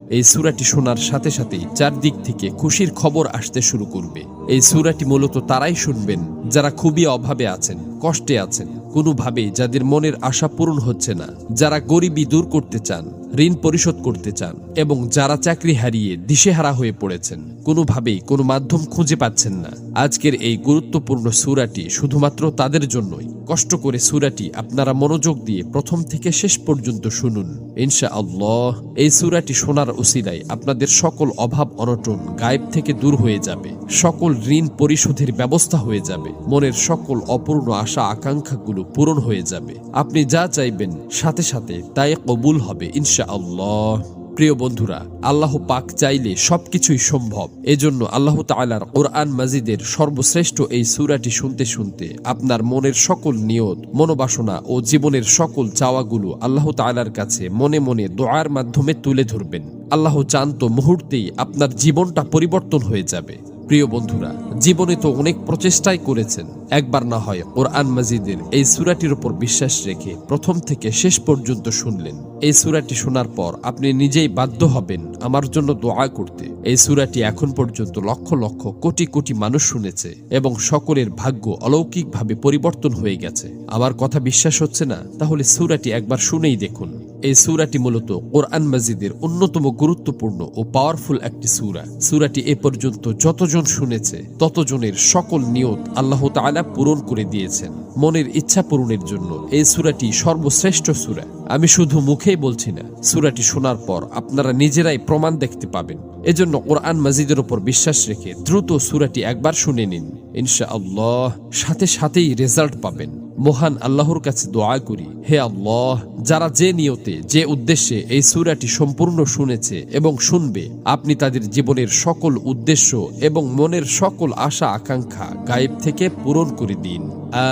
এই সূরাটি শোনার সাথে সাথেই চারদিক থেকে খুশির খবর আসতে শুরু করবে। এই সূরাটি মূলত তারাই শুনবেন যারা খুবই অভাবে আছেন, কষ্টে আছেন, কোনোভাবেই যাদের মনের আশা পূরণ হচ্ছে না, যারা গরিবি দূর করতে চান, ঋণ পরিশোধ করতে চান, এবং যারা চাকরি হারিয়ে দিশেহারা হয়ে পড়েছেন, কোনোভাবেই কোনো মাধ্যম খুঁজে পাচ্ছেন না। আজকের এই গুরুত্বপূর্ণ সূরাটি শুধুমাত্র তাদের জন্যই। কষ্ট করে সূরাটি আপনারা মনোযোগ দিয়ে প্রথম থেকে শেষ পর্যন্ত শুনুন। ইনশাআল্লাহ এই সূরাটি শোনার উসিলায় আপনাদের সকল অভাব অনটন গায়েব থেকে দূর হয়ে যাবে, সকল ঋণ পরিশোধের ব্যবস্থা হয়ে যাবে, মনের সকল অপূর্ণ আশা আকাঙ্ক্ষাগুলো পূরণ হয়ে যাবে। আপনি যা চাইবেন সাথে সাথে তাই কবুল হবে ইনশাআল্লাহ। প্রিয় বন্ধুরা, আল্লাহ পাক চাইলে সবকিছুই সম্ভব। এজন্য আল্লাহ তাআলার কোরআন মাজিদের সর্বশ্রেষ্ঠ এই সূরাটি শুনতে শুনতে আপনার মনের সকল নিয়ত, মনোবাসনা ও জীবনের সকল চাওয়াগুলো আল্লাহ তাআলার কাছে মনে মনে দোয়ার মাধ্যমে তুলে ধরবেন। আল্লাহ চান তো মুহূর্তেই আপনার জীবনটা পরিবর্তন হয়ে যাবে। প্রিয় বন্ধুরা, জীবনে তো অনেক প্রচেষ্টাই করেছেন, একবার না হয় কোরআন মাজিদের এই সূরাটির উপর বিশ্বাস রেখে প্রথম থেকে শেষ পর্যন্ত শুনলেন। এই সূরাটি শোনার পর আপনি নিজেই বাধ্য হবেন আমার জন্য দোয়া করতে। এই সূরাটি এখন পর্যন্ত লক্ষ লক্ষ কোটি কোটি মানুষ শুনেছে এবং সকলের ভাগ্য অলৌকিকভাবে পরিবর্তন হয়ে গেছে। আমার কথা বিশ্বাস হচ্ছে না? তাহলে সূরাটি একবার শুনেই দেখুন। এই সূরাটি মূলত কোরআন মাজিদের অন্যতম গুরুত্বপূর্ণ ও পাওয়ারফুল একটি সূরা। সূরাটি এ পর্যন্ত যতজন শুনেছে ততজনের সকল নিয়ত আল্লাহ তাআলা পূরণ করে দিয়েছেন। মনের ইচ্ছা পূরণের জন্য এই সূরাটি সর্বশ্রেষ্ঠ সূরা। আমি শুধু মুখেই বলছি না, সূরাটি শোনার পর আপনারা নিজেরাই প্রমাণ দেখতে পাবেন। এজন্য কোরআন মাজিদের উপর বিশ্বাস রেখে দ্রুত সূরাটি একবার শুনে নিন। ইনশাআল্লাহ সাথে সাথেই রেজাল্ট পাবেন। মহান আল্লাহর কাছে দোয়া করি, হে আল্লাহ, যারা যে নিয়তে, যে উদ্দেশ্যে এই সূরাটি সম্পূর্ণ শুনেছে এবং শুনবে, আপনি তাদের জীবনের সকল উদ্দেশ্য এবং মনের সকল আশা আকাঙ্ক্ষা গায়েব থেকে পূরণ করে দিন।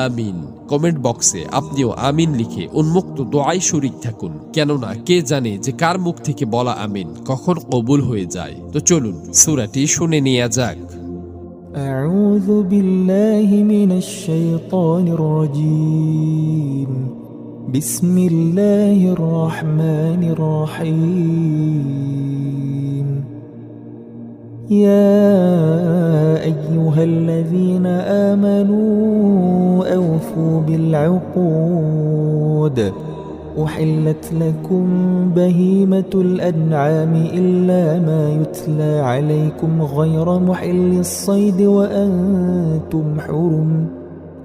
আমিন। কমেন্ট বক্সে আপনিও আমিন লিখে উন্মুক্ত দোয়ায় শরীক থাকুন, কেননা কে জানে যে কার মুখ থেকে বলা আমিন কখন কবুল হয়ে যায়। তো চলুন সূরাটি শুনে নেওয়া যাক। أعوذ بالله من الشيطان الرجيم بسم الله الرحمن الرحيم يا أيها الذين آمنوا أوفوا بالعقود أحلت لكم بهيمة الأنعام إلا ما يتلى عليكم غير محل الصيد وأنتم حرم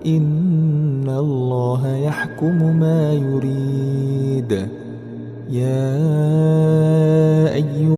إن الله يحكم ما يريد يا أيها